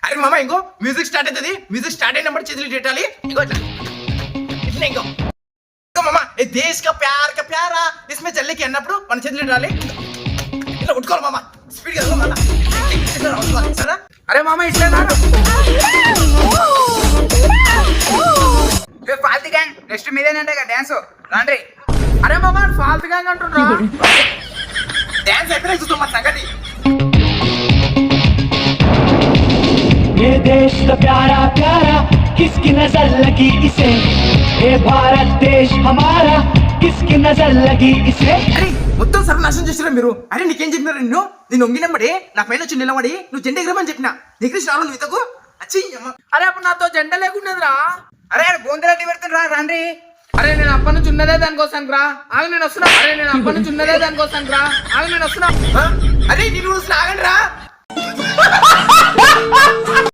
అరే మామ ఇంకో మ్యూజిక్ స్టార్ట్ అవుతుంది. మ్యూజిక్ స్టార్ట్ అయినప్పుడు చేతులు పెట్టాలి. ఇంకో ఇట్లా ఇట్లా ఇంకో మామ ఏ దేశ్ కా ప్యారా ఇస్మే చల్లికి అన్నప్పుడు మన చేతులు పెట్టాలి. ఇట్లా ఉట్టుకోవాలి మామ స్పీడ్ గా మామ. సరే అరే మామ ఇట్లా ఫాల్తీ గ్యాంగ్ నెక్స్ట్ మీదేనంటే డాన్స్ రండి. అరే మామ ఫాల్తీ గ్యాంగ్ అంటున్నా. డాన్స్ ఎక్కడ చూస్తాం మన సంగతి. ये देश का प्यारा प्यारा किसकी नजर लगी इसे, ये भारत देश हमारा किसकी नजर लगी इसे. అరే మొత్తం సర్వనాశనం చేసిరా మీరు. అరే నీకేం చెప్పినారు నిన్ను? నేను వంగినమ్మడి నా పైన వచ్చి నిలబడి నువ్వు జెండా ఎగరమని చెప్పిన. నీకు రావాలి నువ్వు ఇతకు అచ్చి. అరే అప్పుడు నాతో జెండా లేకుండేదిరా. అరే బోందరెడ్డి పెడుతున్నా రండి. అరే నేను అప్పటి నుంచి ఉన్నదే దానికోసం రా. ఆగ నేను వస్తున్నా. అరే నేను అప్పటి నుంచి ఉన్నదే దానికోసం రా. ఆగ నేను వస్తున్నా. అరే నేను ఆగండి రా.